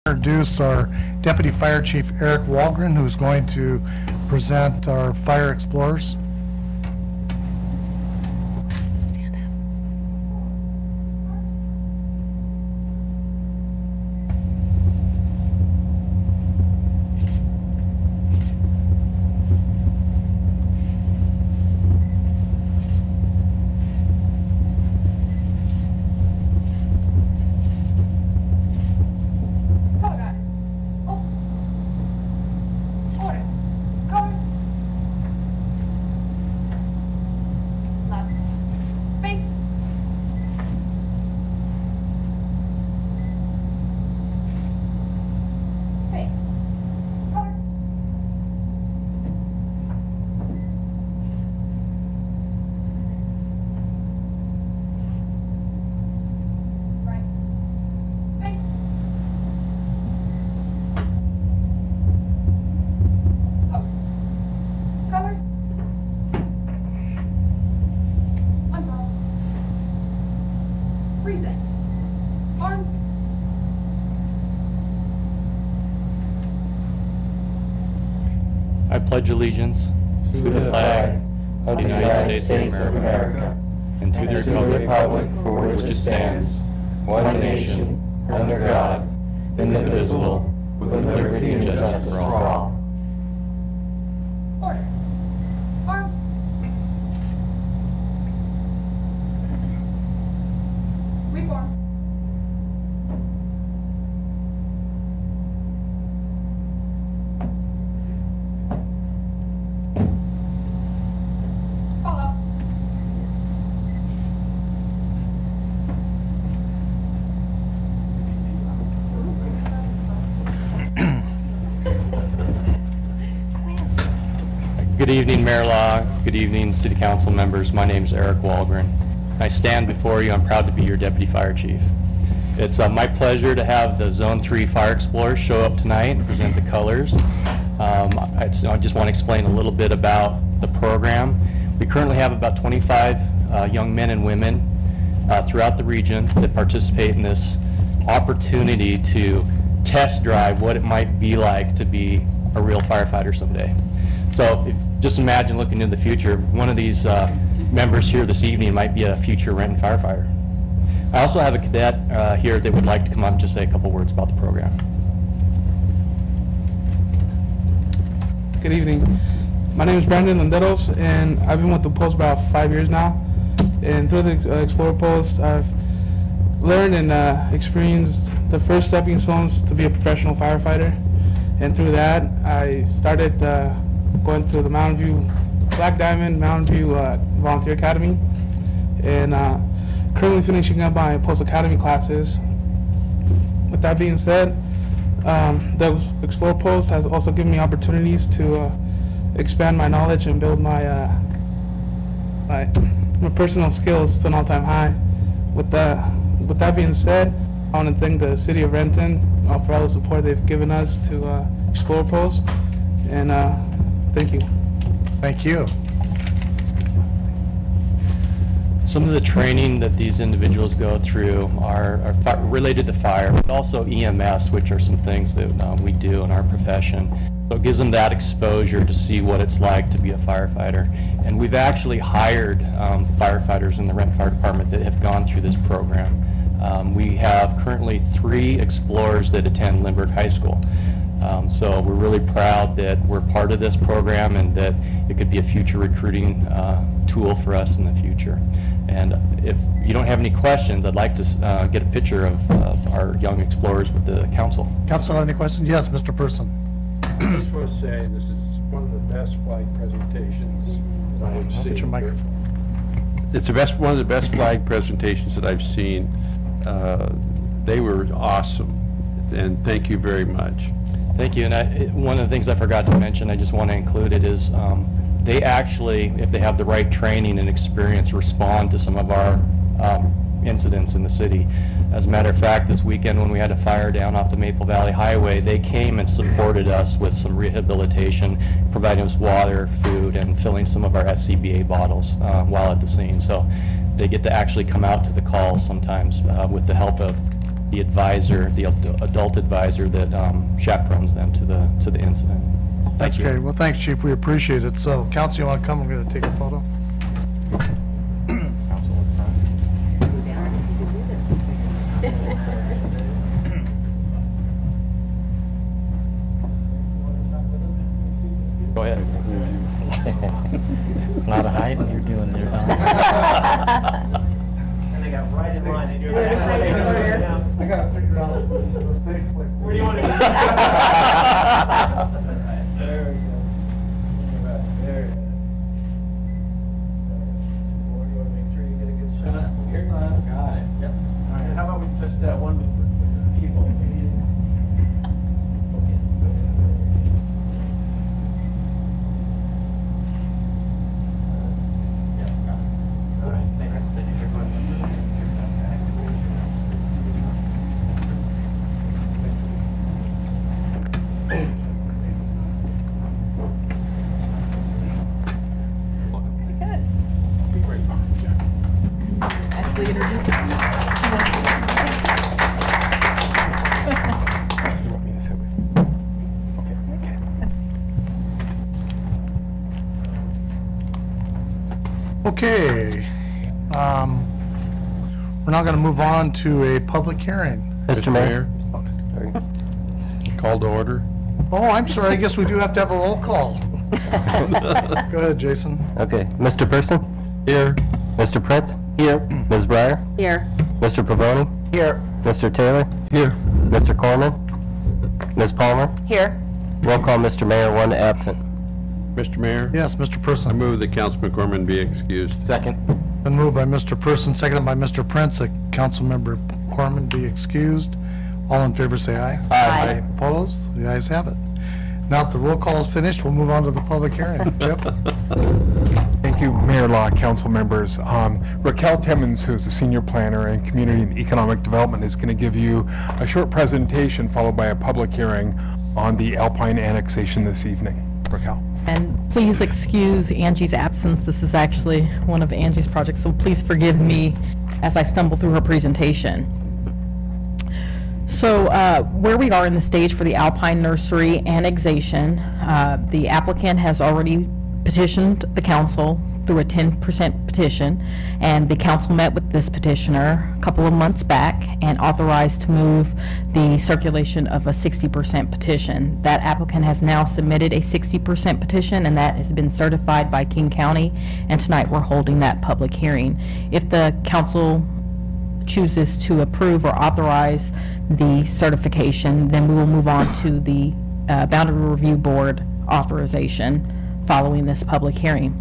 Introduce our Deputy Fire Chief Eric Walgren, who's going to present our Fire Explorers. Stand up. I pledge allegiance to the flag of the United States of America and to the republic for which it stands, one nation, under God, indivisible, with liberty and justice for all. Order. Arms. Reform. Follow. Good evening, Mayor Law. Good evening, City Council members. My name is Eric Walgren. I stand before you. I'm proud to be your Deputy Fire Chief. It's my pleasure to have the Zone 3 Fire Explorers show up tonight and present the colors. I just want to explain a little bit about the program. We currently have about 25 young men and women throughout the region that participate in this opportunity to test drive what it might be like to be a real firefighter someday. So just imagine looking into the future. One of these members here this evening might be a future Renton firefighter. I also have a cadet here that would like to come up and just say a couple words about the program. Good evening. My name is Brandon Landeros, and I've been with the post about 5 years now. And through the Explorer Post, I've learned and experienced the first stepping stones to be a professional firefighter. And through that, I started going to the Mountain View, Black Diamond Mountain View Volunteer Academy, and currently finishing up my post-academy classes. With that being said, the Explorer Post has also given me opportunities to expand my knowledge and build my my personal skills to an all-time high. With that being said, I want to thank the City of Renton for all the support they've given us to Explorer Post, and thank you. Thank you. Some of the training that these individuals go through are related to fire, but also EMS, which are some things that we do in our profession. So it gives them that exposure to see what it's like to be a firefighter. And we've actually hired firefighters in the Renton Fire Department that have gone through this program. We have currently 3 explorers that attend Lindbergh High School. So we're really proud that we're part of this program and that it could be a future recruiting tool for us in the future. And if you don't have any questions, I'd like to get a picture of our young explorers with the council. Council, any questions? Yes, Mr. Person. I just want to say this is one of the best flag presentations that I have seen. Get your microphone. It's one of the best flag presentations that I've seen. They were awesome, and thank you very much. Thank you. And one of the things I forgot to mention, I just want to include it, is they actually, if they have the right training and experience, respond to some of our incidents in the city. As a matter of fact, this weekend when we had a fire down off the Maple Valley Highway, they came and supported us with some rehabilitation, providing us water, food, and filling some of our SCBA bottles while at the scene. So they get to actually come out to the calls sometimes with the help of the advisor, the adult advisor that chaperones them to the incident. That's Thank you. great. Well, thanks, Chief. We appreciate it. So, council, you want to come? We're going to take a photo. Go ahead. A lot of hiding you're doing there, Don. And they got right in line. And you're I got to figure out the safe place. Where do you want to be? There we go. There you go. You want to make sure you get a good shot. Here, got it. Yep. All right. How about we just one with people? All right. Thank you. Thank you very much. Actually introduce Okay. We're now going to move on to a public hearing. Mr. Mayor, call to order. Oh, I'm sorry. I guess we do have to have a roll call. Go ahead, Jason. Okay, Mr. Person? Here. Mr. Prince? Here. Ms. Breyer? Here. Mr. Pavoni? Here. Mr. Taylor? Here. Mr. Corman? Ms. Palmer? Here. Roll call, Mr. Mayor, one absent. Mr. Mayor? Yes, Mr. I Person. move that Councilman Corman be excused. Second. Been moved by Mr. Person, seconded by Mr. Prince, that Councilmember Corman be excused. All in favor say aye. Aye. Opposed? The ayes have it. Now that the roll call is finished, we'll move on to the public hearing. Yep. Thank you, Mayor Law, council members. Raquel Timmons, who's the Senior Planner in Community and Economic Development, is going to give you a short presentation followed by a public hearing on the Alpine annexation this evening. Raquel. And please excuse Angie's absence. This is actually one of Angie's projects, so please forgive me as I stumble through her presentation. So where we are in the stage for the Alpine Nursery annexation, the applicant has already petitioned the council through a 10% petition, and the council met with this petitioner a couple of months back and authorized to move the circulation of a 60% petition. That applicant has now submitted a 60% petition, and that has been certified by King County, and tonight we're holding that public hearing. If the council chooses to approve or authorize the certification, then we will move on to the Boundary Review Board authorization following this public hearing.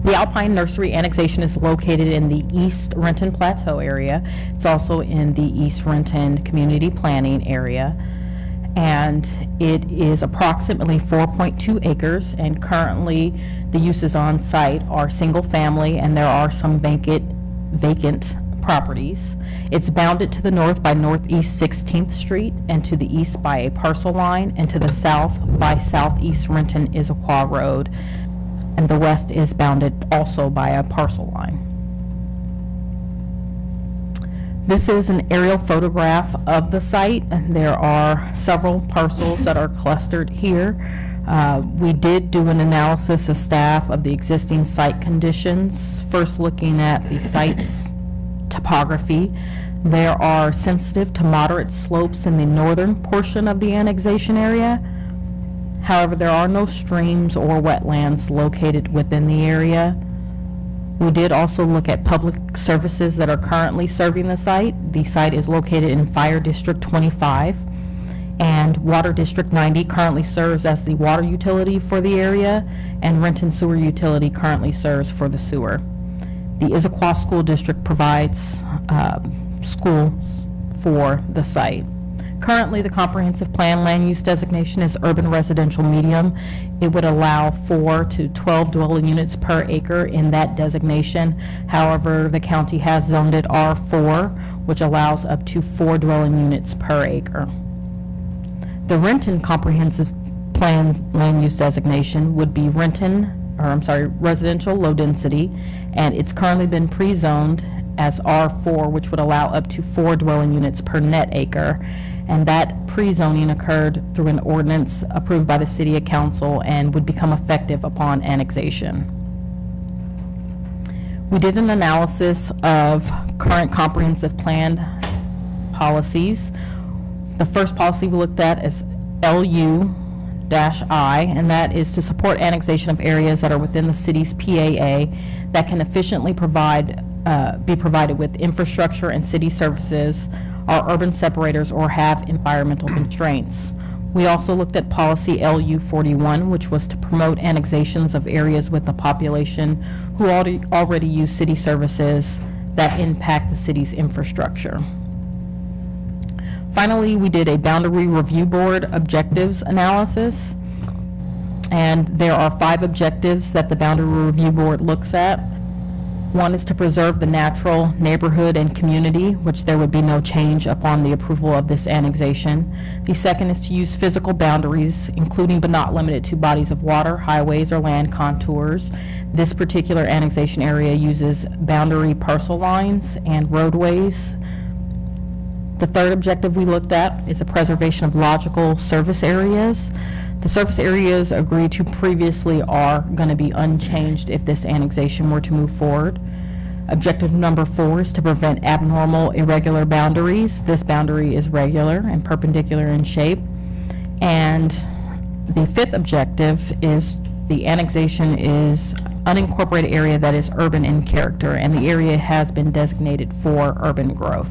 The Alpine Nursery annexation is located in the East Renton Plateau area. It's also in the East Renton Community Planning area, and it is approximately 4.2 acres, and currently the uses on site are single family, and there are some vacant properties. It's bounded to the north by Northeast 16th Street, and to the east by a parcel line, and to the south by Southeast Renton Issaquah Road, and the west is bounded also by a parcel line. This is an aerial photograph of the site, and there are several parcels that are clustered here. We did do an analysis as staff of the existing site conditions, first looking at the site's topography. There are sensitive to moderate slopes in the northern portion of the annexation area. However, there are no streams or wetlands located within the area. We did also look at public services that are currently serving the site. The site is located in Fire District 25, and Water District 90 currently serves as the water utility for the area, and Renton Sewer Utility currently serves for the sewer. The Issaquah School District provides schools for the site. Currently, the comprehensive plan land use designation is urban residential medium. It would allow 4 to 12 dwelling units per acre in that designation. However, the county has zoned it R4, which allows up to 4 dwelling units per acre. The Renton comprehensive plan land use designation would be residential low density, and it's currently been pre-zoned as R4, which would allow up to 4 dwelling units per net acre. And that pre-zoning occurred through an ordinance approved by the City Council and would become effective upon annexation. We did an analysis of current comprehensive plan policies. The first policy we looked at is LU-I, and that is to support annexation of areas that are within the city's PAA that can efficiently be provided with infrastructure and city services, are urban separators, or have environmental constraints. We also looked at policy LU-41, which was to promote annexations of areas with a population who already use city services that impact the city's infrastructure. Finally, we did a boundary review board objectives analysis, and there are 5 objectives that the boundary review board looks at. One is to preserve the natural neighborhood and community, which there would be no change upon the approval of this annexation. The second is to use physical boundaries, including but not limited to bodies of water, highways, or land contours. This particular annexation area uses boundary parcel lines and roadways. The third objective we looked at is a preservation of logical service areas. The service areas agreed to previously are going to be unchanged if this annexation were to move forward. Objective number 4 is to prevent abnormal, irregular boundaries. This boundary is regular and perpendicular in shape. And the 5th objective is the annexation is unincorporated area that is urban in character, and the area has been designated for urban growth.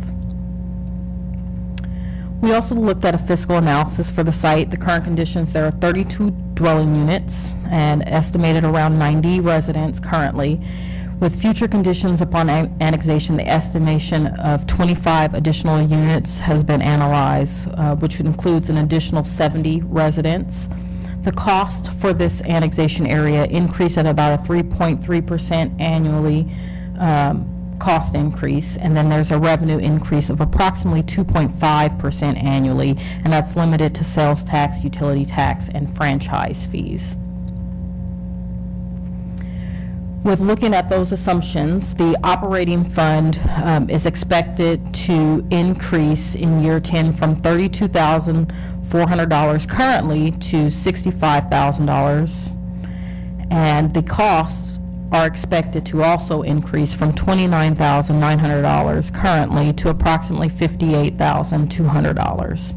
We also looked at a fiscal analysis for the site. The current conditions, there are 32 dwelling units and estimated around 90 residents currently. With future conditions upon annexation, the estimation of 25 additional units has been analyzed, which includes an additional 70 residents. The cost for this annexation area increased at about a 3.3% annually cost increase, and then there's a revenue increase of approximately 2.5% annually, and that's limited to sales tax, utility tax, and franchise fees. With looking at those assumptions, the operating fund is expected to increase in year 10 from $32,400 currently to $65,000, and the costs are expected to also increase from $29,900 currently to approximately $58,200.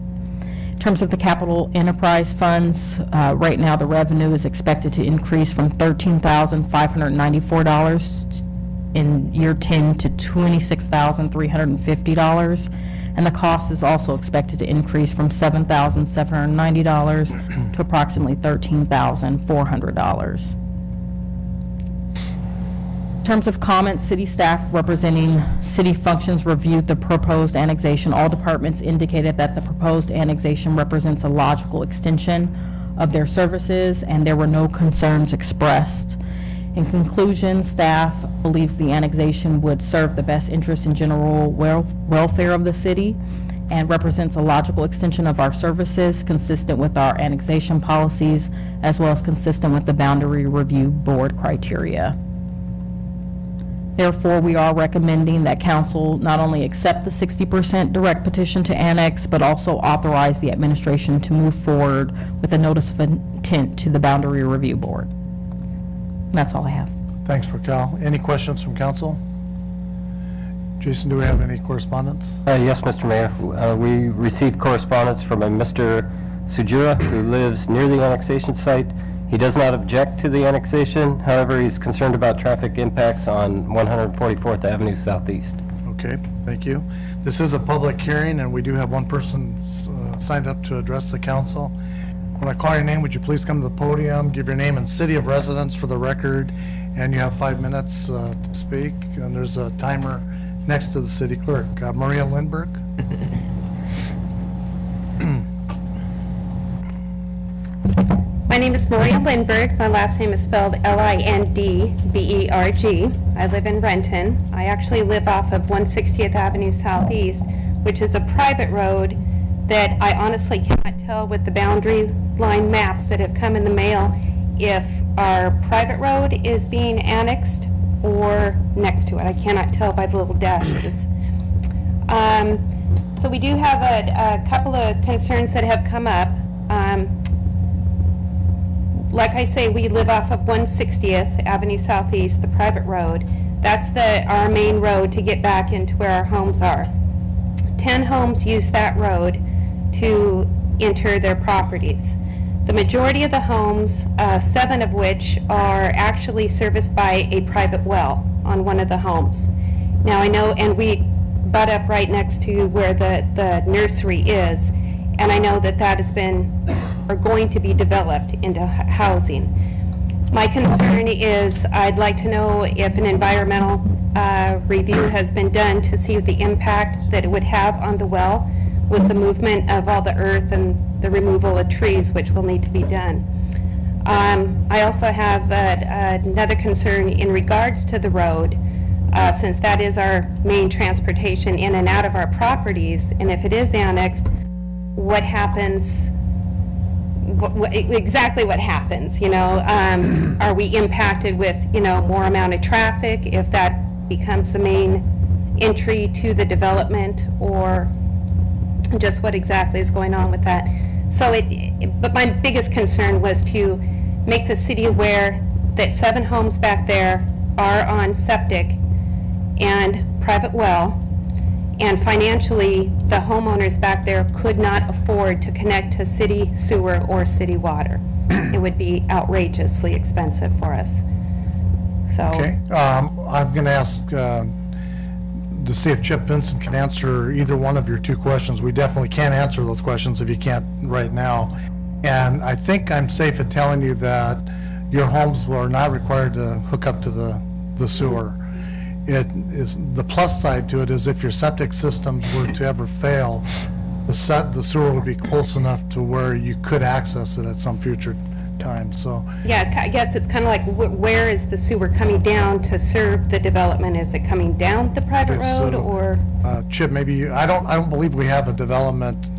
In terms of the capital enterprise funds, right now the revenue is expected to increase from $13,594 in year 10 to $26,350, and the cost is also expected to increase from $7,790 to approximately $13,400. In terms of comments, city staff representing city functions reviewed the proposed annexation. All departments indicated that the proposed annexation represents a logical extension of their services, and there were no concerns expressed. In conclusion, staff believes the annexation would serve the best interest and general welfare of the city and represents a logical extension of our services consistent with our annexation policies, as well as consistent with the Boundary Review Board criteria. Therefore, we are recommending that council not only accept the 60% direct petition to annex, but also authorize the administration to move forward with a notice of intent to the Boundary Review Board. And that's all I have. Thanks, Raquel. Any questions from council? Jason, do we have any correspondence? Yes, Mr. Mayor. We received correspondence from a Mr. Sujura who lives near the annexation site. He does not object to the annexation. However, he's concerned about traffic impacts on 144th Avenue Southeast. Okay, thank you. This is a public hearing, and we do have one person signed up to address the council. When I call your name, would you please come to the podium, give your name and city of residence for the record, and you have 5 minutes to speak. And there's a timer next to the city clerk. Maria Lindberg. My name is Maria Lindberg. My last name is spelled Lindberg. I live in Renton. I actually live off of 160th Avenue Southeast, which is a private road that I honestly cannot tell with the boundary line maps that have come in the mail if our private road is being annexed or next to it. I cannot tell by the little dashes. So we do have a couple of concerns that have come up. Like I say, we live off of 160th Avenue Southeast, the private road. That's our main road to get back into where our homes are. 10 homes use that road to enter their properties. The majority of the homes, 7 of which are actually serviced by a private well on one of the homes. Now I know, and we butt up right next to where the nursery is, and I know that that has been, or going to be developed into housing. My concern is I'd like to know if an environmental review has been done to see the impact that it would have on the well with the movement of all the earth and the removal of trees, which will need to be done. I also have another concern in regards to the road, since that is our main transportation in and out of our properties, and if it is annexed, what happens, exactly what happens, you know? Are we impacted with, you know, more amount of traffic if that becomes the main entry to the development, or just what exactly is going on with that? So but my biggest concern was to make the city aware that 7 homes back there are on septic and private well, and financially the homeowners back there could not afford to connect to city sewer or city water. It would be outrageously expensive for us. So Okay, I'm going to ask to see if Chip Vincent can answer either one of your 2 questions. We definitely can't answer those questions if you can't right now. And I think I'm safe in telling you that your homes were not required to hook up to the sewer. It is, the plus side to it is if your septic systems were to ever fail, the sewer would be close enough to where you could access it at some future time. So yeah, I guess it's kind of like where is the sewer coming down to serve the development? Is it coming down the private road, or? Chip, maybe I don't believe we have a development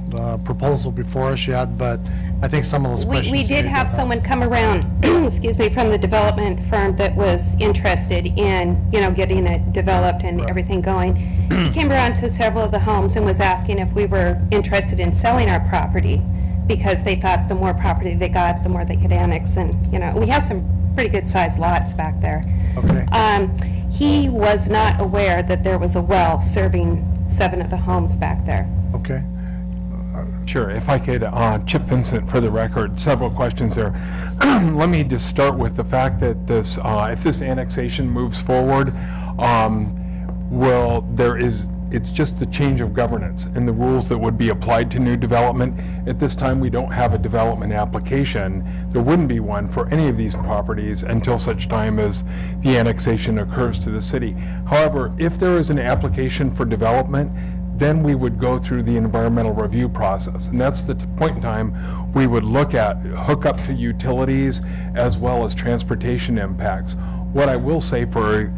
proposal before us yet, but I think some of those questions. We did have someone come around, excuse me, from the development firm that was interested in, you know, getting it developed and everything going. He came around to several of the homes and was asking if we were interested in selling our property, because they thought the more property they got, the more they could annex, and, you know, we have some pretty good sized lots back there. Okay. He was not aware that there was a well serving 7 of the homes back there. Okay. Sure, if I could, Chip Vincent, for the record, several questions there. Let me just start with the fact that this, if this annexation moves forward, it's just the change of governance and the rules that would be applied to new development. At this time, we don't have a development application. There wouldn't be one for any of these properties until such time as the annexation occurs to the city. However, if there is an application for development, then we would go through the environmental review process. And that's the point in time we would look at hook up to utilities as well as transportation impacts. What I will say,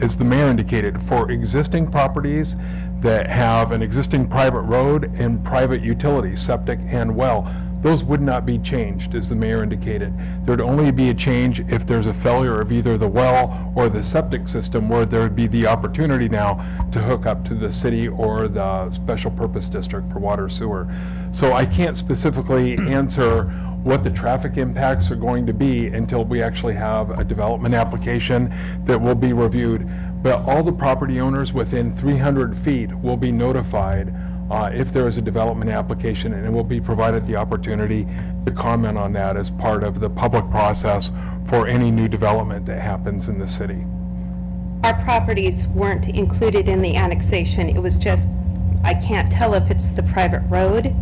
as the mayor indicated, for existing properties that have an existing private road and private utilities, septic and well, those would not be changed, as the mayor indicated. There'd only be a change if there's a failure of either the well or the septic system, where there would be the opportunity now to hook up to the city or the special purpose district for water sewer. So I can't specifically answer what the traffic impacts are going to be until we actually have a development application that will be reviewed. But all the property owners within 300 feet will be notified if there is a development application, and it will be provided the opportunity to comment on that as part of the public process for any new development that happens in the city. Our properties weren't included in the annexation. It was just, I can't tell if it's the private road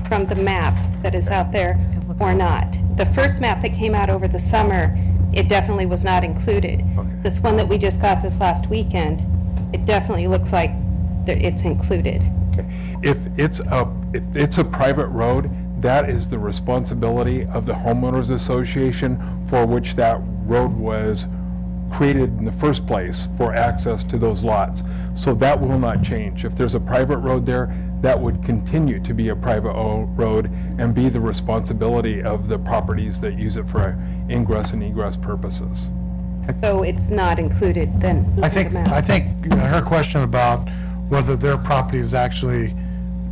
from the map that is out there or not. The first map that came out over the summer, it definitely was not included. Okay. This one that we just got this last weekend, it definitely looks like it's included. If it's a private road, that is the responsibility of the homeowners association for which that road was created in the first place, for access to those lots. So that will not change. If there's a private road there, that would continue to be a private road and be the responsibility of the properties that use it for ingress and egress purposes. So it's not included then? I think her question about whether their property is actually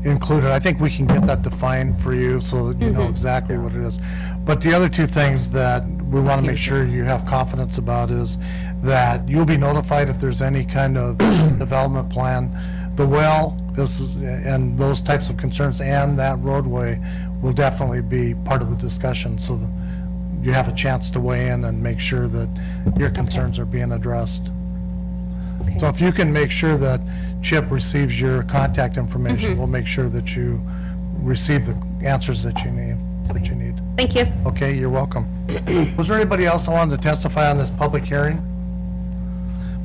included, I think we can get that defined for you so that you know exactly what it is. But the other two things that we want to make sure you have confidence about is that you'll be notified if there's any kind of development plan. The well and those types of concerns and that roadway will definitely be part of the discussion, so that you have a chance to weigh in and make sure that your concerns are being addressed. Okay. So if you can make sure that Chip receives your contact information, we'll make sure that you receive the answers that you need. Thank you. Okay, you're welcome. Was there anybody else that wanted to testify on this public hearing?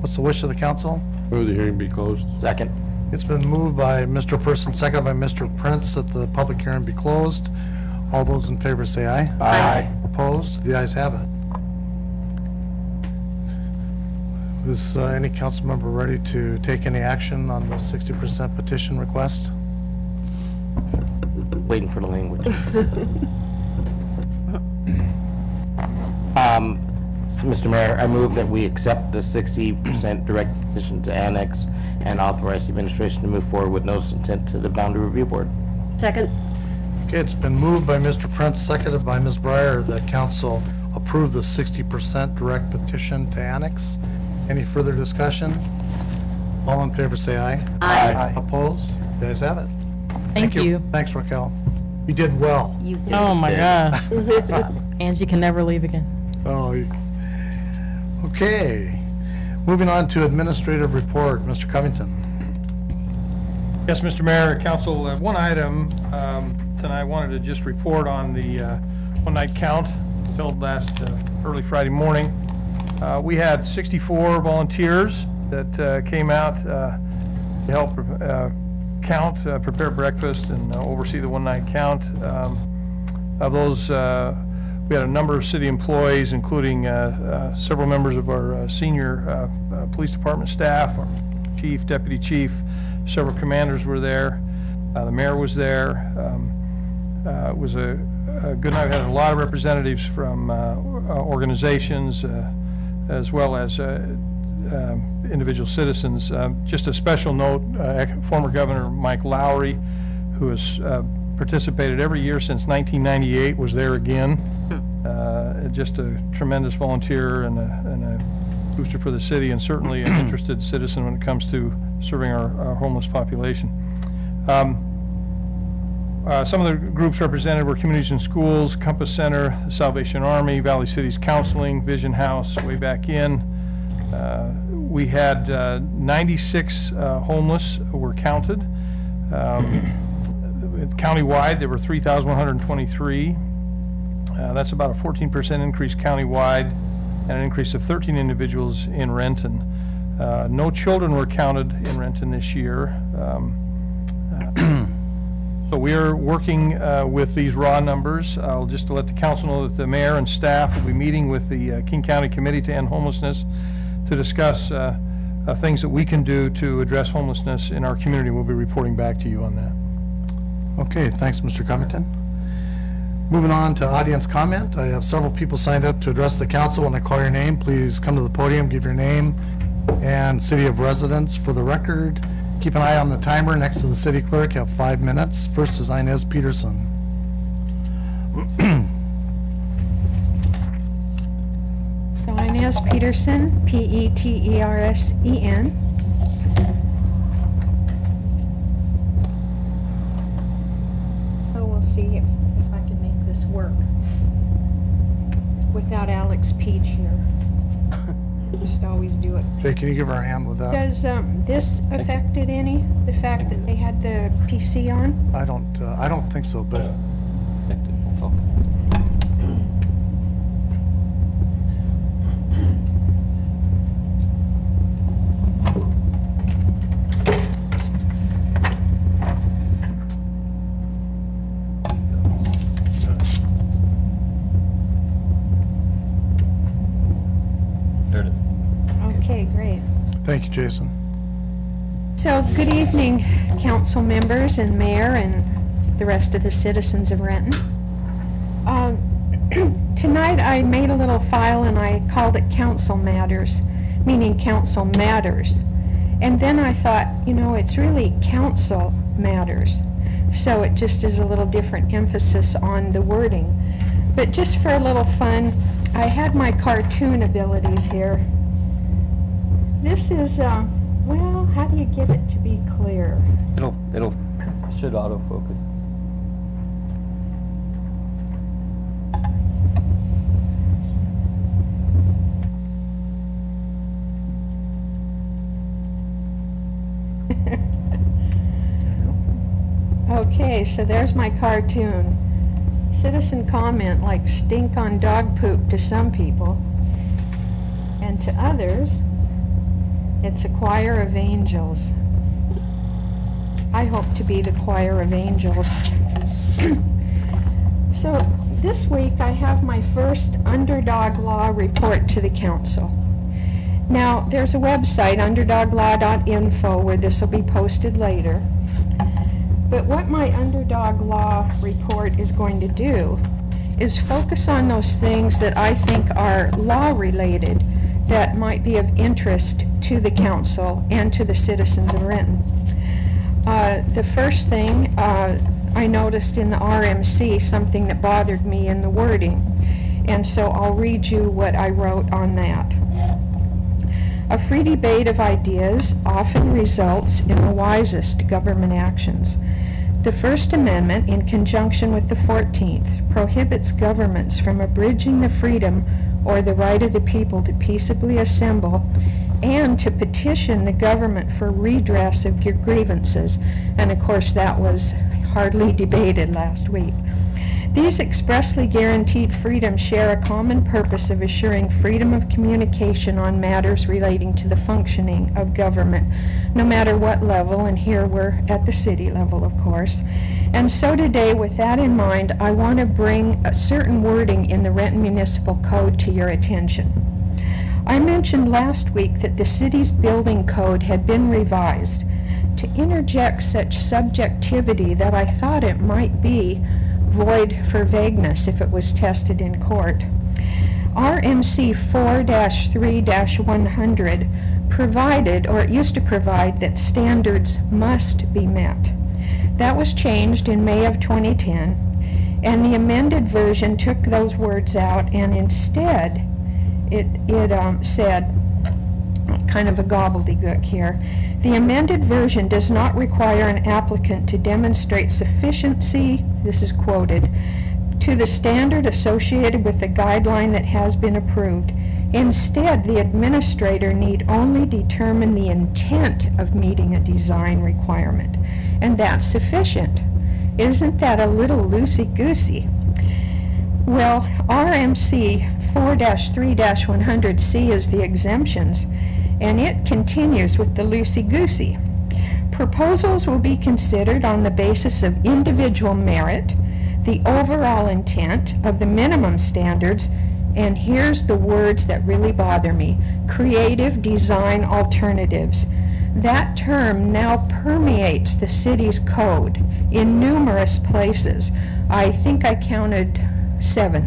What's the wish of the council? Move the hearing be closed. Second. It's been moved by Mr. Person, seconded by Mr. Prince, that the public hearing be closed. All those in favor say aye. Aye. Opposed? The ayes have it. Is any council member ready to take any action on the 60% petition request? Waiting for the language. So, Mr. Mayor, I move that we accept the 60% direct petition to annex and authorize the administration to move forward with notice of intent to the Boundary Review Board. Second. Okay, it's been moved by Mr. Prince, seconded by Ms. Breyer, that council approve the 60% direct petition to annex. Any further discussion? All in favor say aye. Aye. Opposed? The ayes have it. Thank you. Thanks, Raquel. You did well. You did. Oh, my gosh. Angie can never leave again. Oh, okay. Moving on to administrative report, Mr. Covington. Yes, Mr. Mayor, Council, one item tonight I wanted to just report on the one-night count held last early Friday morning. We had 64 volunteers that came out to help count, prepare breakfast, and oversee the one-night count. Of those, we had a number of city employees, including several members of our senior police department staff, our chief, deputy chief, several commanders were there. The mayor was there. It was a good night. We had a lot of representatives from organizations as well as individual citizens. Just a special note, former Governor Mike Lowry, who has participated every year since 1998, was there again. Just a tremendous volunteer and a booster for the city, and certainly an interested citizen when it comes to serving our homeless population. Some of the groups represented were Communities and Schools, Compass Center, the Salvation Army, Valley Cities Counseling, Vision House, Way Back In. We had 96 homeless were counted. Countywide, there were 3,123. That's about a 14% increase countywide, and an increase of 13 individuals in Renton. No children were counted in Renton this year. So we are working with these raw numbers. I'll just to let the council know that the mayor and staff will be meeting with the King County Committee to End Homelessness to discuss things that we can do to address homelessness in our community. We'll be reporting back to you on that. Okay, thanks, Mr. Covington. Moving on to audience comment. I have several people signed up to address the council. When I call your name, please come to the podium, give your name and city of residence for the record. Keep an eye on the timer next to the city clerk. You have 5 minutes. First is Inez Peterson. So Inez Peterson, P-E-T-E-R-S-E-N. So we'll see if I can make this work without Alex Peach here. Just always do it. Jay, can you give her a hand with that? Does this affected any? The fact that they had the PC on? I don't think so, but Okay, great. thank you, Jason. So, good evening, council members and mayor and the rest of the citizens of Renton. tonight I made a little file and I called it Council Matters, meaning Council Matters. And then I thought, you know, it's really Council Matters. So it just is a little different emphasis on the wording. But just for a little fun, I had my cartoon abilities here. This is, well, how do you get it to be clear? It'll should autofocus. Okay, so there's my cartoon. Citizen comment like stink on dog poop to some people, and to others, it's a choir of angels. I hope to be the choir of angels. So this week I have my first Underdog Law report to the council. Now, there's a website, underdoglaw.info, where this will be posted later. But what my Underdog Law report is going to do is focus on those things that I think are law-related that might be of interest to the council and to the citizens of Renton. The first thing I noticed in the RMC, something that bothered me in the wording, and so I'll read you what I wrote on that. A free debate of ideas often results in the wisest government actions. The First Amendment, in conjunction with the 14th, prohibits governments from abridging the freedom or the right of the people to peaceably assemble and to petition the government for redress of your grievances. And of course that was hardly debated last week. These expressly guaranteed freedoms share a common purpose of assuring freedom of communication on matters relating to the functioning of government, no matter what level, and here we're at the city level, of course. And so today, with that in mind, I want to bring a certain wording in the Renton Municipal Code to your attention. I mentioned last week that the city's building code had been revised to interject such subjectivity that I thought it might be void for vagueness if it was tested in court. RMC 4-3-100 provided, or it used to provide, that standards must be met. That was changed in May of 2010, and the amended version took those words out, and instead it said, kind of a gobbledygook here, the amended version does not require an applicant to demonstrate sufficiency, this is quoted, to the standard associated with the guideline that has been approved. Instead, the administrator need only determine the intent of meeting a design requirement, and that's sufficient. Isn't that a little loosey-goosey? Well, RMC 4-3-100C is the exemptions, and it continues with the loosey-goosey. Proposals will be considered on the basis of individual merit, the overall intent of the minimum standards, and here's the words that really bother me, creative design alternatives. That term now permeates the city's code in numerous places. I think I counted 7.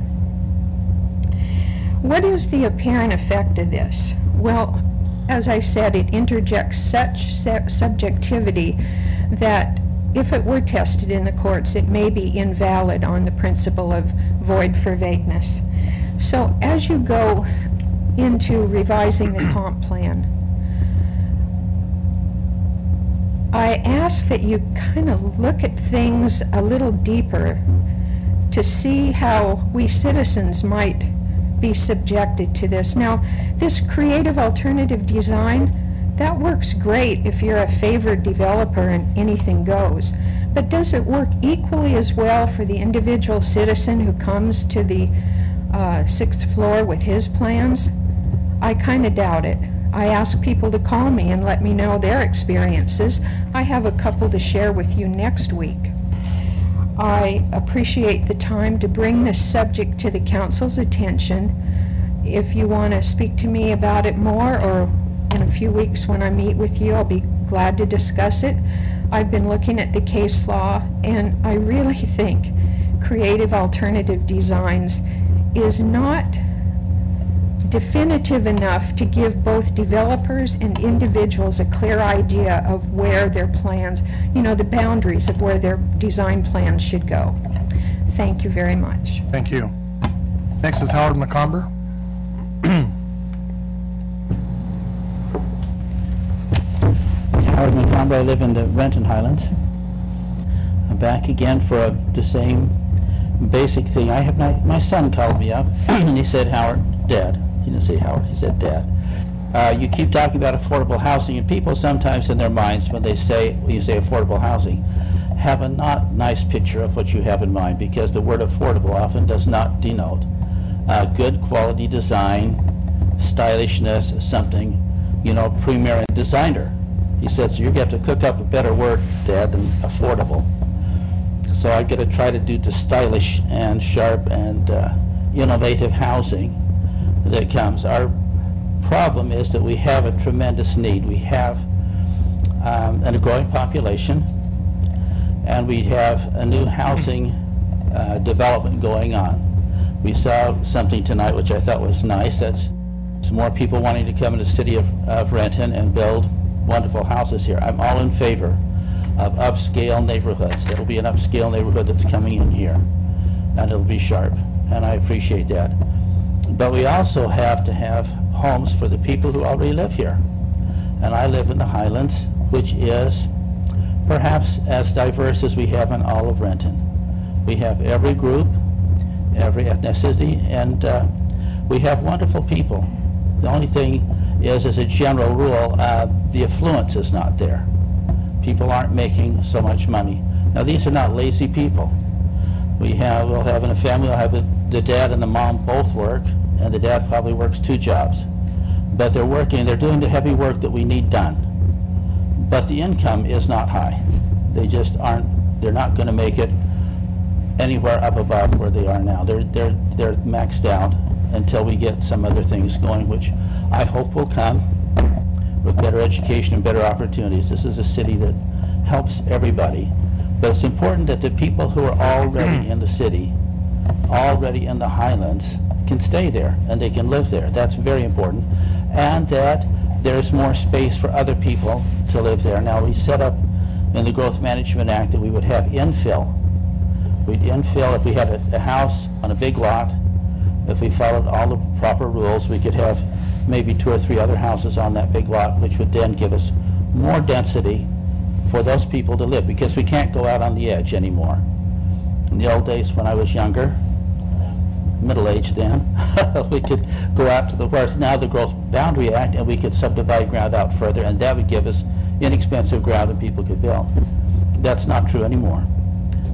What is the apparent effect of this? Well, as I said, it interjects such subjectivity that if it were tested in the courts, it may be invalid on the principle of void for vagueness. So as you go into revising the comp plan, I ask that you kind of look at things a little deeper to see how we citizens might be subjected to this. Now, this creative alternative design, that works great if you're a favored developer and anything goes. But does it work equally as well for the individual citizen who comes to the 6th floor with his plans? I kind of doubt it. I ask people to call me and let me know their experiences. I have a couple to share with you next week. I appreciate the time to bring this subject to the council's attention. If you want to speak to me about it more, or in a few weeks when I meet with you, I'll be glad to discuss it. I've been looking at the case law, and I really think creative alternative designs is not definitive enough to give both developers and individuals a clear idea of where their plans, you know, the boundaries of where their design plans should go. Thank you very much. Thank you. Next is Howard McComber. Howard McComber, I live in the Renton Highlands. I'm back again for the same basic thing. I have my son called me up and he said, Howard, Dad. He didn't say Howard, he said Dad. You keep talking about affordable housing, and people sometimes in their minds when you say affordable housing have a not nice picture of what you have in mind, because the word affordable often does not denote good quality design, stylishness, something, you know, premier and designer. He said, so you're going to have to cook up a better word, Dad, than affordable. So I'm going to try to do the stylish and sharp and innovative housing that comes. Our problem is that we have a tremendous need. We have a growing population, and we have a new housing development going on. We saw something tonight which I thought was nice. That's some more people wanting to come in the city of Renton and build wonderful houses here. I'm all in favor of upscale neighborhoods. There'll be an upscale neighborhood that's coming in here, and it'll be sharp, and I appreciate that. But we also have to have homes for the people who already live here. And I live in the Highlands, which is perhaps as diverse as we have in all of Renton. We have every group, every ethnicity, and we have wonderful people. The only thing is, as a general rule, the affluence is not there. People aren't making so much money. Now, these are not lazy people. We'll have in a family, we'll have the dad and the mom both work, and the dad probably works 2 jobs. But they're working, they're doing the heavy work that we need done. But the income is not high. They just aren't, they're not going to make it anywhere up above where they are now. They're maxed out until we get some other things going, which I hope will come with better education and better opportunities. This is a city that helps everybody. But it's important that the people who are already in the city, already in the Highlands, can stay there and they can live there. That's very important. And that there's more space for other people to live there. Now, we set up in the Growth Management Act that we would have infill. We'd infill if we had a house on a big lot. If we followed all the proper rules, we could have maybe 2 or 3 other houses on that big lot, which would then give us more density for those people to live, because we can't go out on the edge anymore. In the old days when I was younger, middle-aged then, we could go out to the whereas now the Growth Boundary Act, and we could subdivide ground out further, and that would give us inexpensive ground that people could build. That's not true anymore.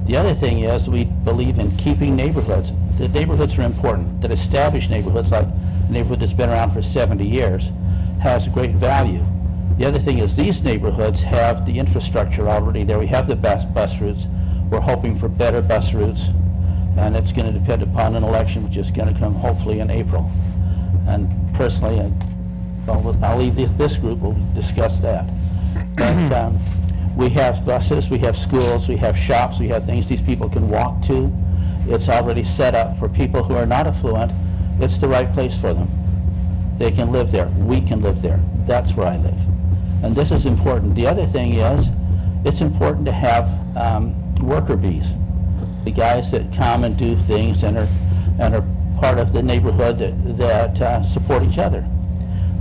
The other thing is we believe in keeping neighborhoods. The neighborhoods are important. That established neighborhoods, like a neighborhood that's been around for 70 years, has great value. The other thing is these neighborhoods have the infrastructure already there. We have the best bus routes. We're hoping for better bus routes, and it's going to depend upon an election which is going to come hopefully in April. And personally, I'll leave this group, we'll discuss that. But we have buses, we have schools, we have shops, we have things these people can walk to. It's already set up for people who are not affluent. It's the right place for them. They can live there. We can live there. That's where I live. And this is important. The other thing is, it's important to have worker bees. The guys that come and do things and are part of the neighborhood that support each other.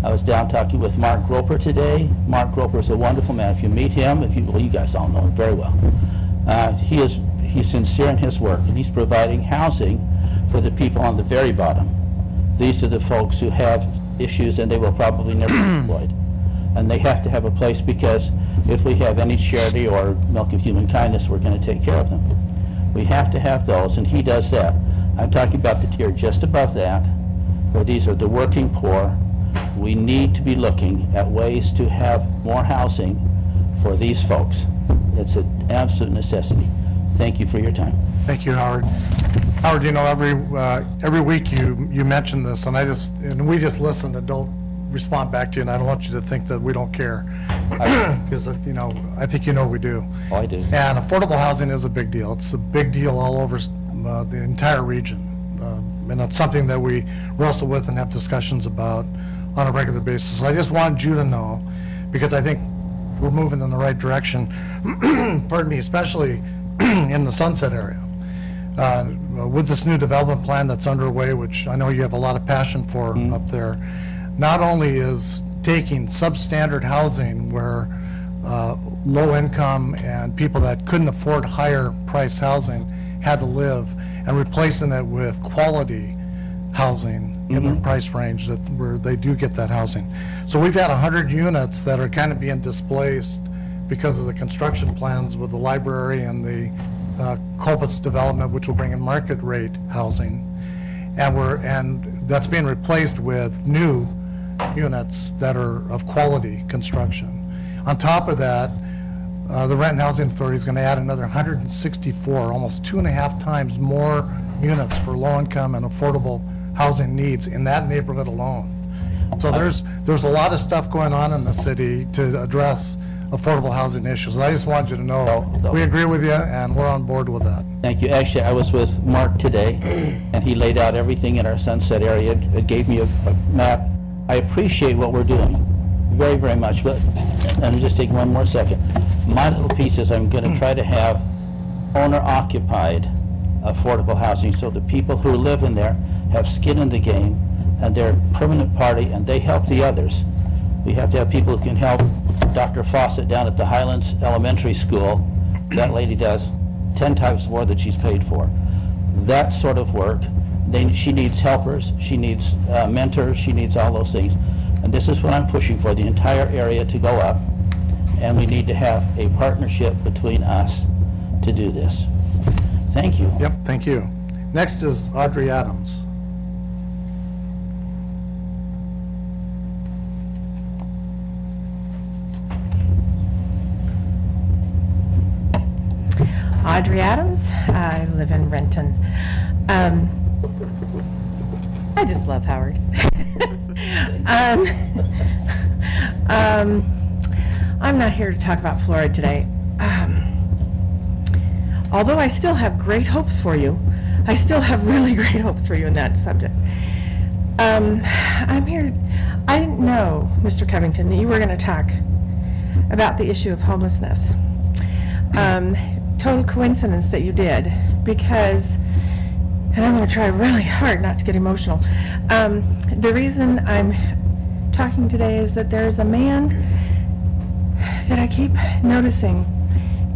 I was down talking with Mark Groper today. Mark Groper is a wonderful man. If you meet him, well, you guys all know him very well. He's sincere in his work, and he's providing housing for the people on the very bottom. These are the folks who have issues and they will probably never be employed. And they have to have a place, because if we have any charity or milk of human kindness, we're going to take care of them. We have to have those, and he does that. I'm talking about the tier just above that, where these are the working poor. We need to be looking at ways to have more housing for these folks. It's an absolute necessity. Thank you for your time. Thank you, Howard. Howard, you know, every week you mention this, and we just listen and don't respond back to you, and I don't want you to think that we don't care, because you know, I think you know we do. Oh, I do. And affordable housing is a big deal. It's a big deal all over the entire region. and it's something that we wrestle with and have discussions about on a regular basis. So I just wanted you to know, because I think we're moving in the right direction, pardon me, especially in the Sunset area. With this new development plan that's underway, which I know you have a lot of passion for up there, not only is taking substandard housing where low income and people that couldn't afford higher price housing had to live, and replacing it with quality housing in their price range that where they do get that housing. So we've had 100 units that are kind of being displaced because of the construction plans with the library and the Colpitts development, which will bring in market rate housing, and that's being replaced with new units that are of quality construction. On top of that, the Rent and Housing Authority is going to add another 164, almost 2.5 times more units for low-income and affordable housing needs in that neighborhood alone. So there's a lot of stuff going on in the city to address affordable housing issues. I just wanted you to know we agree with you and we're on board with that. Thank you. Actually, I was with Mark today, and he laid out everything in our Sunset area. It gave me a map. I appreciate what we're doing very, very much, but let me just take one more second. My little piece is I'm going to try to have owner-occupied affordable housing so the people who live in there have skin in the game, and they're a permanent party, and they help the others. We have to have people who can help. Dr. Fawcett down at the Highlands Elementary School, that lady does 10 times more than she's paid for. That sort of work. She needs helpers, she needs mentors, she needs all those things. And this is what I'm pushing for, the entire area to go up. And we need to have a partnership between us to do this. Thank you. Yep, thank you. Next is Audrey Adams. Audrey Adams. I live in Renton. I just love Howard. I'm not here to talk about fluoride today. Although I still have great hopes for you, I still have really great hopes for you in that subject. I'm here, I didn't know, Mr. Covington, that you were going to talk about the issue of homelessness. Total coincidence that you did, because, and I'm going to try really hard not to get emotional. The reason I'm talking today is that there's a man that I keep noticing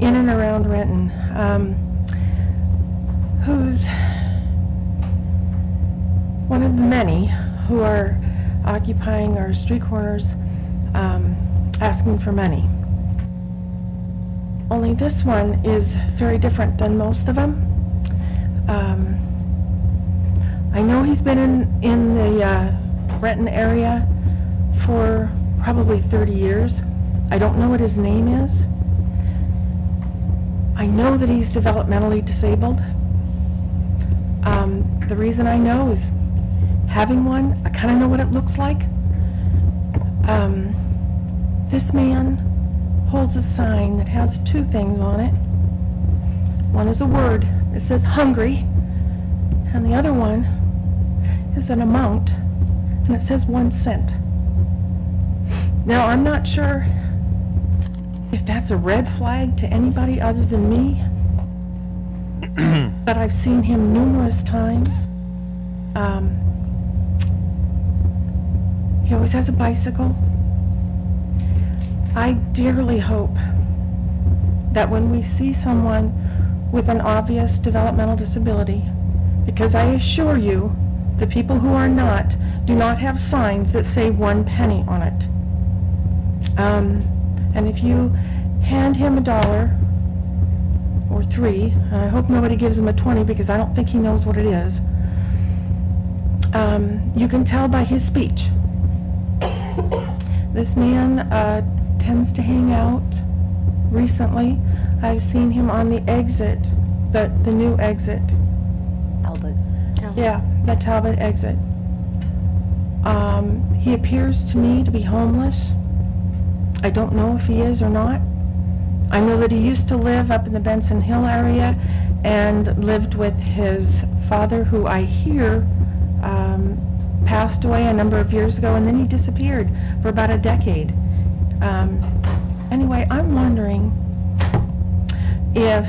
in and around Renton, who's one of the many who are occupying our street corners, asking for money. Only this one is very different than most of them. I know he's been in the Renton area for probably 30 years. I don't know what his name is. I know that he's developmentally disabled. The reason I know is having one, I kind of know what it looks like. This man holds a sign that has two things on it. One is a word that says hungry, and the other one is an amount, and it says 1 cent. Now, I'm not sure if that's a red flag to anybody other than me, but I've seen him numerous times. He always has a bicycle. I dearly hope that when we see someone with an obvious developmental disability, because I assure you, the people who are not do not have signs that say 1 penny on it. And if you hand him $1 or 3, and I hope nobody gives him a 20 because I don't think he knows what it is, you can tell by his speech. This man tends to hang out. Recently, I've seen him on the exit, the new exit. Albert. Yeah, the Talbot exit. He appears to me to be homeless. I don't know if he is or not. I know that he used to live up in the Benson Hill area, and lived with his father, who I hear passed away a number of years ago, and then he disappeared for about a decade. Anyway, I'm wondering if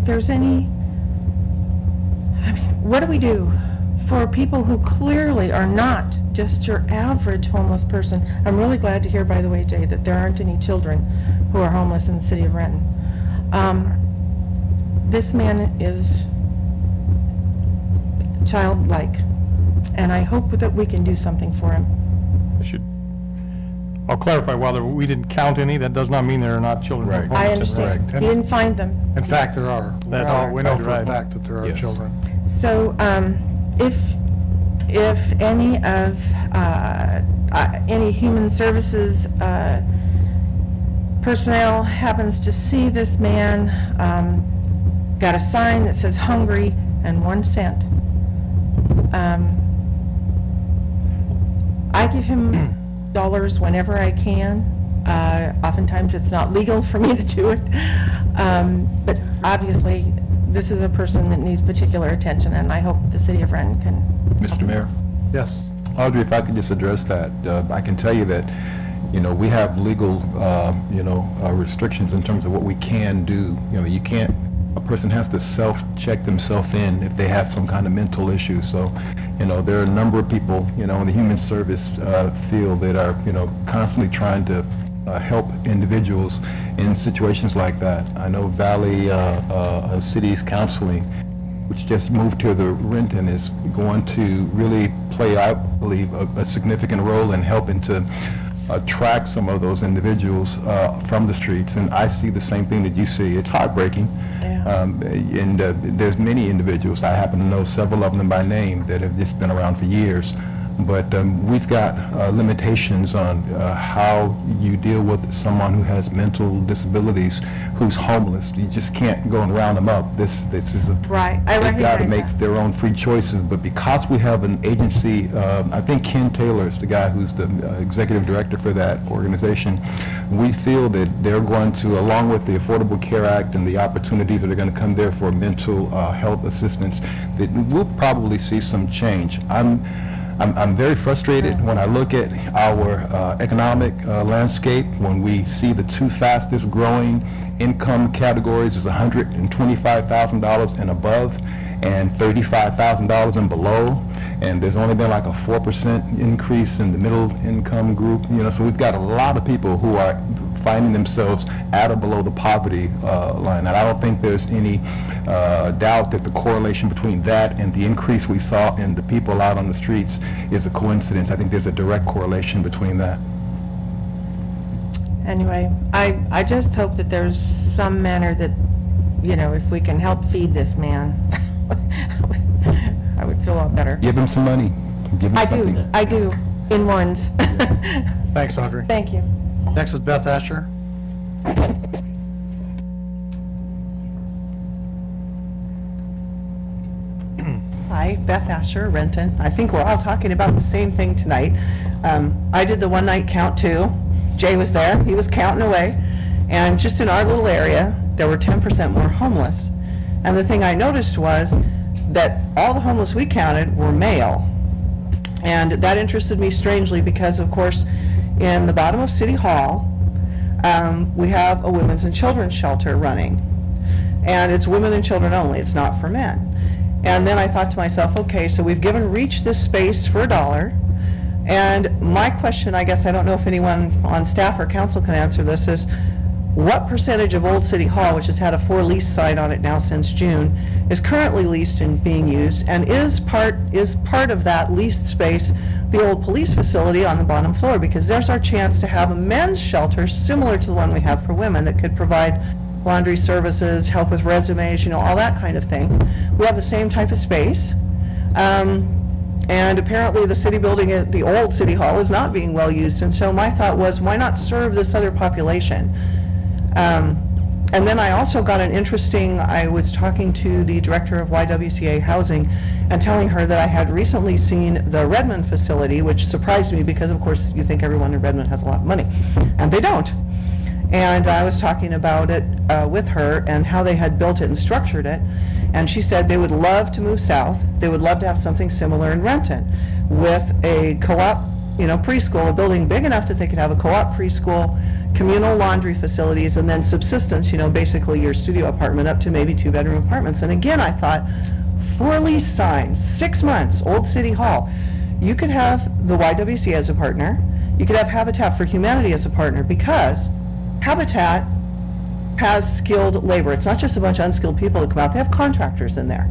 there's any, I mean, what do we do for people who clearly are not just your average homeless person? I'm really glad to hear, by the way, Jay, that there aren't any children who are homeless in the city of Renton. This man is childlike, and I hope that we can do something for him. I'll clarify, while we didn't count any, that does not mean there are not children. Right. I understand. He didn't find them. In fact, there are. We know for a fact that there are children. So, if any of any human services personnel happens to see this man, got a sign that says hungry and 1 cent. I give him dollars whenever I can. Oftentimes it's not legal for me to do it. But obviously this is a person that needs particular attention, and I hope the city of Renton can. Mr. Mayor? Yes. Audrey, if I could just address that. I can tell you that, we have legal, restrictions in terms of what we can do. You can't, a person has to self-check themselves in if they have some kind of mental issue. So, there are a number of people, in the human service field that are, constantly trying to help individuals in situations like that. I know Valley City's counseling, which just moved to the Renton, is going to really play, I believe, a significant role in helping to attract some of those individuals from the streets. And I see the same thing that you see. It's heartbreaking. Yeah. And there's many individuals, I happen to know several of them by name, that have just been around for years. But we've got limitations on how you deal with someone who has mental disabilities, who's homeless. You just can't go and round them up. This is a, right. I they've got to make that. their own free choices. But because we have an agency, I think Ken Taylor is the guy who's the executive director for that organization. We feel that they're going to, along with the Affordable Care Act and the opportunities that are going to come there for mental health assistance, that we'll probably see some change. I'm very frustrated when I look at our economic landscape, when we see the 2 fastest growing income categories is $125,000 and above and $35,000 and below, and there's only been like a 4% increase in the middle income group. So we've got a lot of people who are finding themselves at or below the poverty line, and I don't think there's any doubt that the correlation between that and the increase we saw in the people out on the streets is a coincidence. I think there's a direct correlation between that. Anyway, I just hope that there's some manner that, if we can help feed this man, I would feel a lot better. Give him some money. Give him something. I do, in ones. Thanks, Audrey. Thank you. Next is Beth Asher. Hi, Beth Asher, Renton. I think we're all talking about the same thing tonight. I did the one night count too. Jay was there, he was counting away. And just in our little area, there were 10% more homeless. And the thing I noticed was that all the homeless we counted were male. And that interested me strangely because, of course, in the bottom of City Hall, we have a women's and children's shelter running. And it's women and children only, it's not for men. And then I thought to myself, okay, so we've given Reach this space for $1. And my question, I guess I don't know if anyone on staff or council can answer this, is what percentage of Old City Hall, which has had a for lease sign on it now since June, is currently leased and being used, and is part of that leased space the old police facility on the bottom floor? Because there's our chance to have a men's shelter similar to the one we have for women that could provide laundry services, help with resumes, all that kind of thing. We have the same type of space. And apparently the city building at the old City Hall is not being well used, and so my thought was, why not serve this other population? And then I also got an interesting, I was talking to the director of YWCA Housing and telling her that I had recently seen the Redmond facility, which surprised me because of course you think everyone in Redmond has a lot of money, and they don't. And I was talking about it with her and how they had built it and structured it. And she said they would love to move south. They would love to have something similar in Renton with a co-op, preschool, a building big enough that they could have a co-op preschool, communal laundry facilities, and then subsistence, basically your studio apartment up to maybe 2-bedroom apartments. And again, I thought, for lease sign, 6 months, Old City Hall. You could have the YWCA as a partner. You could have Habitat for Humanity as a partner, because Habitat has skilled labor. It's not just a bunch of unskilled people that come out. They have contractors in there.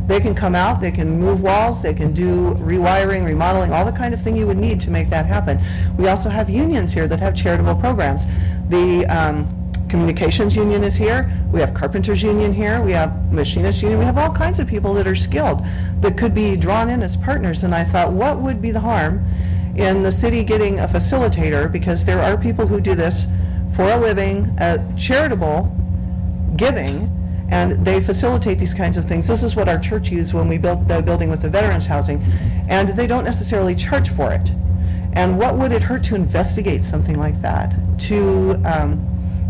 They can come out, they can move walls, they can do rewiring, remodeling, all the kind of thing you would need to make that happen. We also have unions here that have charitable programs. The Communications Union is here. We have Carpenters Union here. We have Machinists Union. We have all kinds of people that are skilled that could be drawn in as partners. And I thought, what would be the harm in the city getting a facilitator, because there are people who do this for a living, charitable giving, and they facilitate these kinds of things. This is what our church used when we built the building with the veterans housing, and they don't necessarily charge for it. And what would it hurt to investigate something like that, to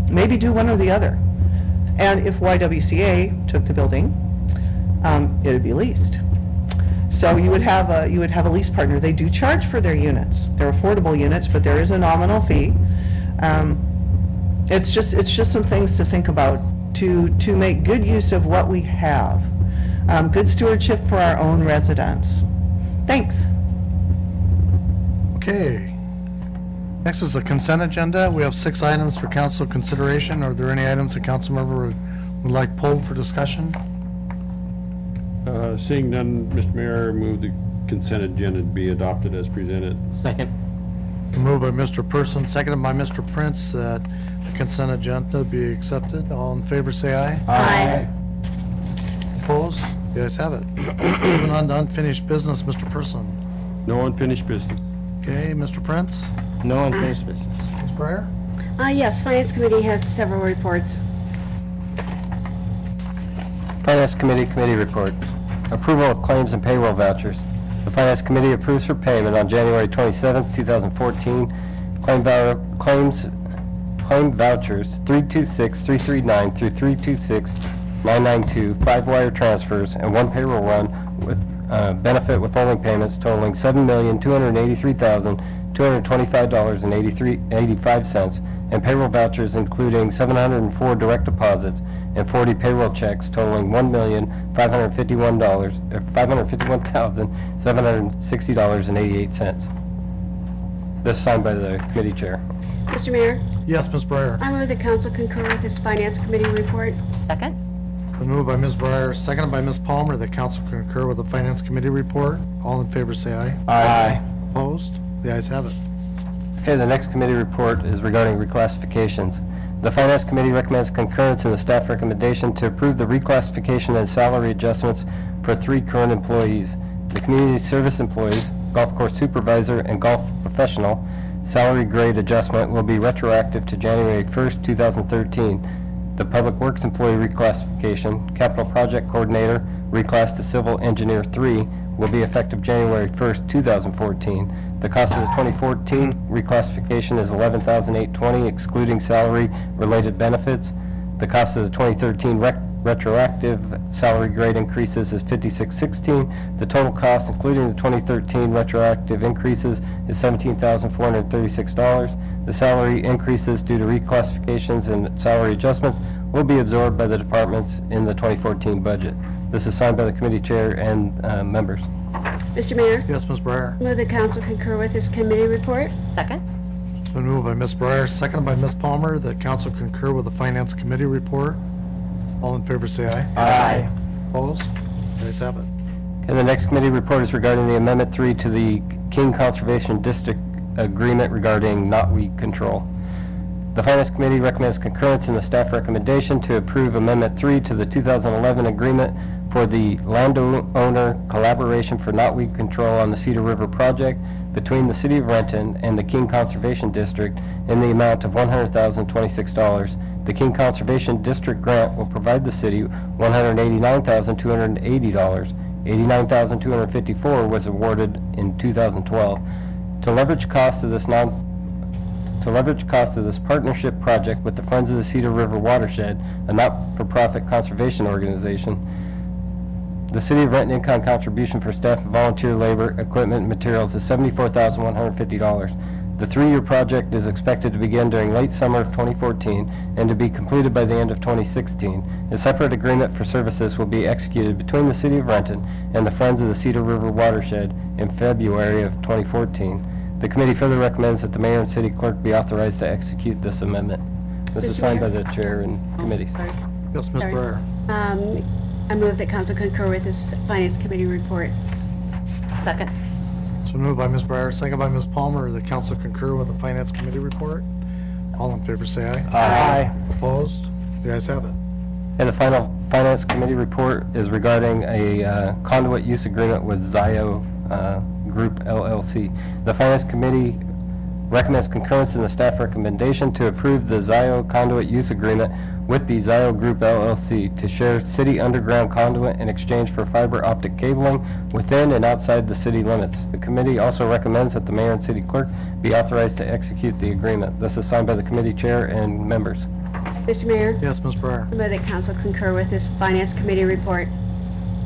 maybe do one or the other? And if YWCA took the building, it would be leased. So you would have a lease partner. They do charge for their units. They're affordable units, but there is a nominal fee. It's just some things to think about to make good use of what we have. Good stewardship for our own residents. Thanks. Okay. Next is the consent agenda. We have 6 items for council consideration. Are there any items a council member would like pulled for discussion? Seeing none, Mr. Mayor, move the consent agenda to be adopted as presented. Second. Moved by Mr. Person, seconded by Mr. Prince, that the consent agenda be accepted. All in favor say aye. Aye. Opposed? You guys have it. Moving on to unfinished business, Mr. Person. No unfinished business. Okay, Mr. Prince? No unfinished business. Ms. Breyer? Yes, Finance Committee has several reports. Finance Committee report. Approval of claims and payroll vouchers. The Finance Committee approves for payment on January 27, 2014, claim vouchers 326, 339 through 326, 992, 5 wire transfers, and 1 payroll run with benefit withholding payments totaling $7,283,225.85, and payroll vouchers including 704 direct deposits and 40 payroll checks totaling $551,760.88. This is signed by the committee chair. Mr. Mayor, Yes, Ms. Breyer. I move the council concur with this Finance Committee report. Second? Been moved by Ms. Breyer, seconded by Ms. Palmer, that council concur with the Finance Committee report. All in favor say aye. Aye. Opposed? The ayes have it. Okay, the next committee report is regarding reclassifications. The Finance Committee recommends concurrence in the staff recommendation to approve the reclassification and salary adjustments for 3 current employees. The community service employees, golf course supervisor and golf professional, salary grade adjustment will be retroactive to January 1st, 2013. The Public Works employee reclassification, capital project coordinator, reclass to civil engineer 3, will be effective January 1st, 2014. The cost of the 2014 reclassification is $11,820, excluding salary-related benefits. The cost of the 2013 retroactive salary grade increases is $5616. The total cost, including the 2013 retroactive increases, is $17,436. The salary increases due to reclassifications and salary adjustments will be absorbed by the departments in the 2014 budget. This is signed by the committee chair and members. Mr. Mayor, Yes, Ms. Breyer. move the council concur with this committee report. Second? It's been moved by Ms. Breyer, seconded by Ms. Palmer, that council concur with the Finance Committee report. All in favor say aye. Aye. Opposed? The ayes have it. Okay, the next committee report is regarding the Amendment 3 to the King Conservation District Agreement regarding knotweed control. The Finance Committee recommends concurrence in the staff recommendation to approve Amendment 3 to the 2011 agreement for the landowner collaboration for knotweed control on the Cedar River project between the City of Renton and the King Conservation District in the amount of $100,026. The King Conservation District grant will provide the city $189,280. $89,254 was awarded in 2012. To leverage costs of this To leverage costs of this partnership project with the Friends of the Cedar River Watershed, a not-for-profit conservation organization, the City of Renton in-kind contribution for staff and volunteer labor, equipment, and materials is $74,150. The 3-year project is expected to begin during late summer of 2014 and to be completed by the end of 2016. A separate agreement for services will be executed between the City of Renton and the Friends of the Cedar River Watershed in February of 2014. The committee further recommends that the mayor and city clerk be authorized to execute this amendment. This is signed by the chair and committees. Yes, Ms. Breyer. I move that council concur with this finance committee report. Second. It's been moved by Ms. Breyer, second by Ms. Palmer, that council concur with the finance committee report. All in favor say aye. Aye. Opposed? The ayes have it. And the final finance committee report is regarding a conduit use agreement with Zio Group LLC. The finance committee recommends concurrence in the staff recommendation to approve the Zio conduit use agreement with the Zio Group LLC to share city underground conduit in exchange for fiber optic cabling within and outside the city limits. The committee also recommends that the mayor and city clerk be authorized to execute the agreement. This is signed by the committee chair and members. Mr. Mayor? Yes, Ms. Breyer. I move that council concur with this finance committee report.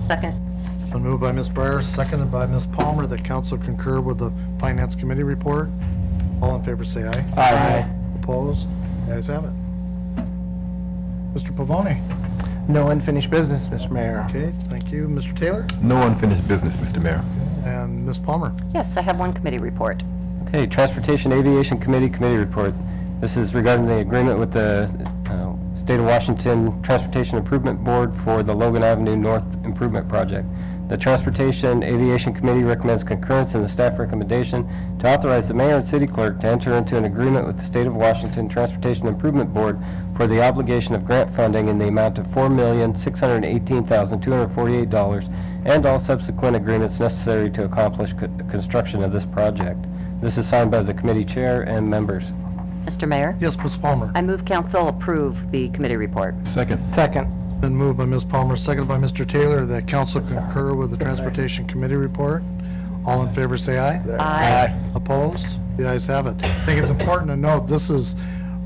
Second. It's been moved by Ms. Breyer, seconded by Ms. Palmer, that council concur with the finance committee report. All in favor say aye. Aye. Opposed? The ayes have it. Mr. Pavoni. No unfinished business, Mr. Mayor. Okay, thank you. Mr. Taylor? No unfinished business, Mr. Mayor. And Ms. Palmer? Yes, I have one committee report. Okay, Transportation Aviation Committee report. This is regarding the agreement with the State of Washington Transportation Improvement Board for the Logan Avenue North Improvement Project. The Transportation Aviation Committee recommends concurrence in the staff recommendation to authorize the mayor and city clerk to enter into an agreement with the State of Washington Transportation Improvement Board for the obligation of grant funding in the amount of $4,618,248 and all subsequent agreements necessary to accomplish construction of this project. This is signed by the committee chair and members. Mr. Mayor? Yes, Ms. Palmer. I move council approve the committee report. Second. Second. Been moved by Ms. Palmer, seconded by Mr. Taylor, that council concur with the transportation committee report. All in favor say aye. Aye. Opposed? The ayes have it. I think it's important to note this is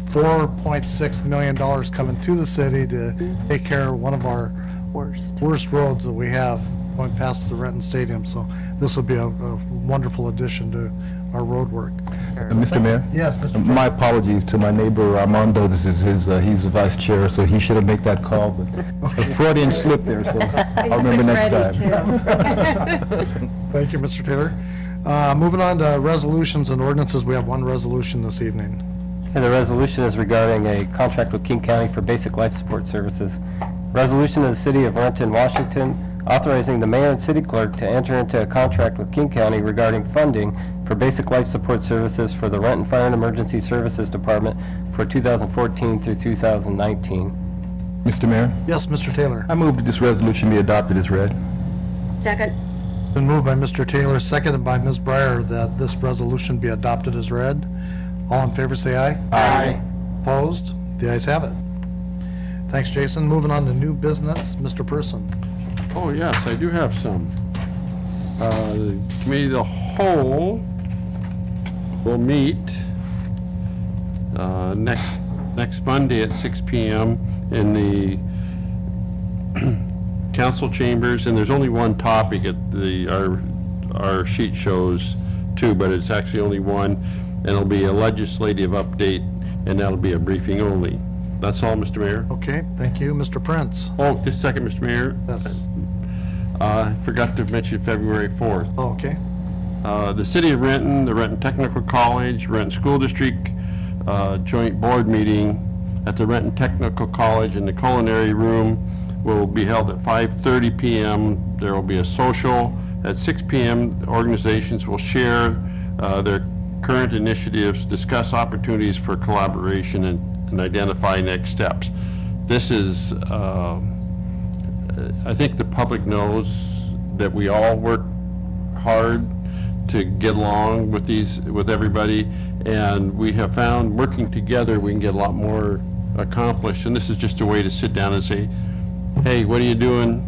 $4.6 million coming to the city to take care of one of our worst roads that we have going past the Renton Stadium. So this will be a wonderful addition to our road work. Mr. Mayor? Yes, Mr. My apologies to my neighbor Armando. This is his, he's the vice chair, so he should have made that call, but a Freudian slip there, so I'll remember next time. Thank you, Mr. Taylor. Moving on to resolutions and ordinances, we have one resolution this evening. Okay, the resolution is regarding a contract with King County for basic life support services. Resolution of the City of Renton, Washington, authorizing the mayor and city clerk to enter into a contract with King County regarding funding for basic life support services for the Renton Fire and Emergency Services Department for 2014 through 2019. Mr. Mayor? Yes, Mr. Taylor. I move that this resolution be adopted as read. Second. It's been moved by Mr. Taylor, seconded by Ms. Breyer, that this resolution be adopted as read. All in favor say aye. Aye. Opposed? The ayes have it. Thanks, Jason. Moving on to new business, Mr. Person. Oh, yes, I do have some. The Committee of the Whole will meet next Monday at 6 p.m. in the council chambers, and there's only one topic. Our sheet shows two, but it's actually only one, and it'll be a legislative update, and that'll be a briefing only. That's all, Mr. Mayor. Okay, thank you. Mr. Prince. Oh, just a second, Mr. Mayor. Yes. I forgot to mention February 4th. Oh, okay. The City of Renton, the Renton Technical College, Renton School District joint board meeting at the Renton Technical College in the culinary room will be held at 5:30 p.m. There will be a social at 6 p.m. Organizations will share their current initiatives, discuss opportunities for collaboration, and identify next steps. This is, I think the public knows that we all work hard to get along with everybody, and we have found working together we can get a lot more accomplished, and this is just a way to sit down and say, hey, what are you doing?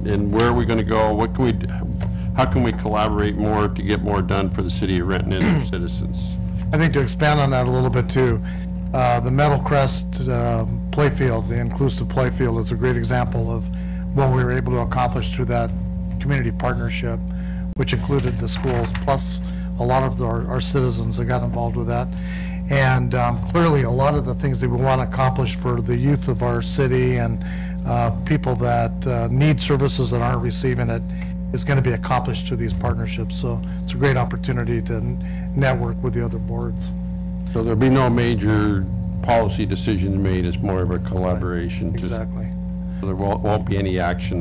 And where are we going to go? What can we do? how can we collaborate more to get more done for the city of Renton and their citizens? I think to expand on that a little bit too, the Meadow Crest playfield, the inclusive playfield, is a great example of what we were able to accomplish through that community partnership, which included the schools, plus a lot of our citizens that got involved with that. And clearly, a lot of the things that we want to accomplish for the youth of our city and people that need services that aren't receiving it is going to be accomplished through these partnerships. So it's a great opportunity to network with the other boards. So there'll be no major policy decisions made, it's more of a collaboration. Right. Exactly. So there won't be any action.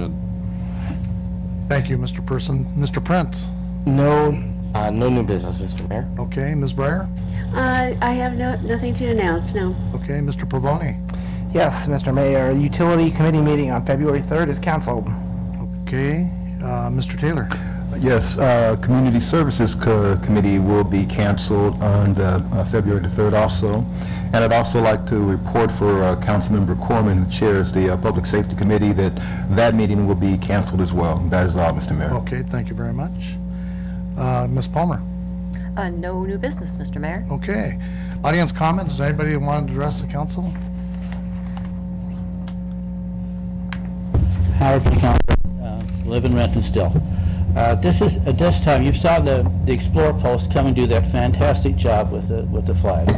Thank you, Mr. Person. Mr. Prince? No new business, Mr. Mayor. Okay, Ms. Breyer? I have nothing to announce, no. Okay, Mr. Pavoni? Yes, Mr. Mayor, the Utility Committee meeting on February 3rd is canceled. Okay, Mr. Taylor? Yes, Community Services Committee will be canceled on February the 3rd also. And I'd also like to report for Councilmember Corman, who chairs the Public Safety Committee, that meeting will be canceled as well. That is all, Mr. Mayor. Okay, thank you very much. Ms. Palmer? No new business, Mr. Mayor. Okay. Audience comment, does anybody want to address the council? Howard P. Council, live in Renton still. This is, at this time, you saw the Explorer Post come and do that fantastic job with the flag.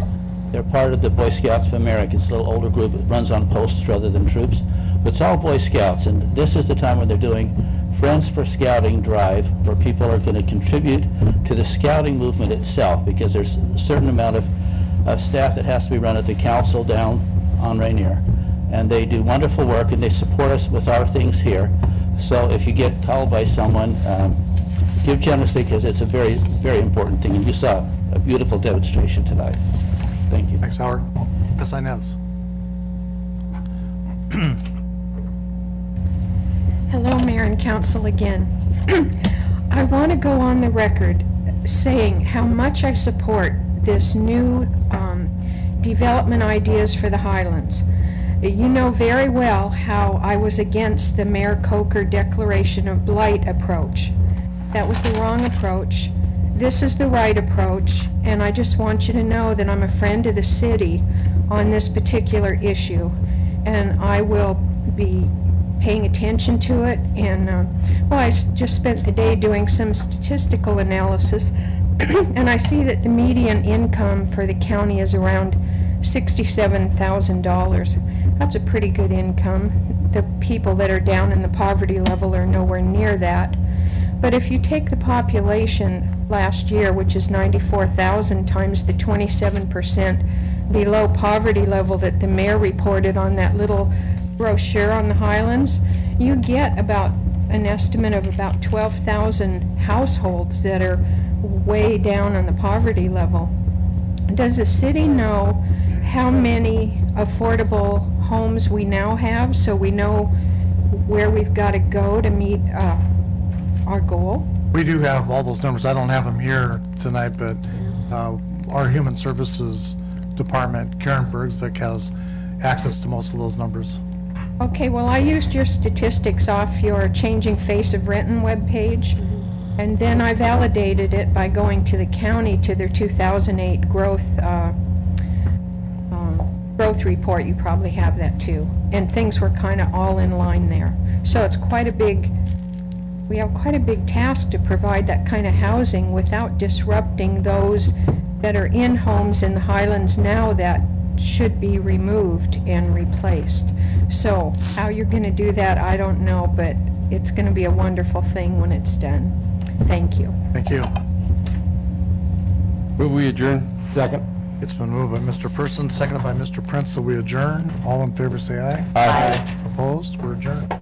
They're part of the Boy Scouts of America. It's a little older group that runs on posts rather than troops. But it's all Boy Scouts, and this is the time when they're doing Friends for Scouting Drive, where people are going to contribute to the scouting movement itself, because there's a certain amount of staff that has to be run at the council down on Rainier. And they do wonderful work, and they support us with our things here. So if you get called by someone, give generously, because it's a very, very important thing. And you saw a beautiful demonstration tonight. Thank you. Thanks, Howard. Ms. Inez. Hello, Mayor and Council again. I want to go on the record saying how much I support this new development ideas for the Highlands. You know very well how I was against the Mayor Coker declaration of blight approach. That was the wrong approach. This is the right approach, and I just want you to know that I'm a friend of the city on this particular issue, and I will be paying attention to it. And well, I just spent the day doing some statistical analysis, and I see that the median income for the county is around $67,000. That's a pretty good income. The people that are down in the poverty level are nowhere near that. But if you take the population last year, which is 94,000, times the 27% below poverty level that the mayor reported on that little brochure on the Highlands, you get about an estimate of about 12,000 households that are way down on the poverty level. Does the city know how many affordable homes we now have, so we know where we've got to go to meet our goal? We do have all those numbers. I don't have them here tonight, but our Human Services Department, Karen Bergsvik, has access to most of those numbers. Okay, well, I used your statistics off your Changing Face of Renton webpage, and then I validated it by going to the county to their 2008 growth report. You probably have that too, and things were kind of all in line there. So it's quite a big, we have quite a big task to provide that kind of housing without disrupting those that are in homes in the Highlands now that should be removed and replaced. So how you're going to do that, I don't know, but it's going to be a wonderful thing when it's done. Thank you. Thank you. Move we adjourn. Second. It's been moved by Mr. Person, seconded by Mr. Prince, so we adjourn. All in favor say aye. Aye. Opposed? We're adjourned.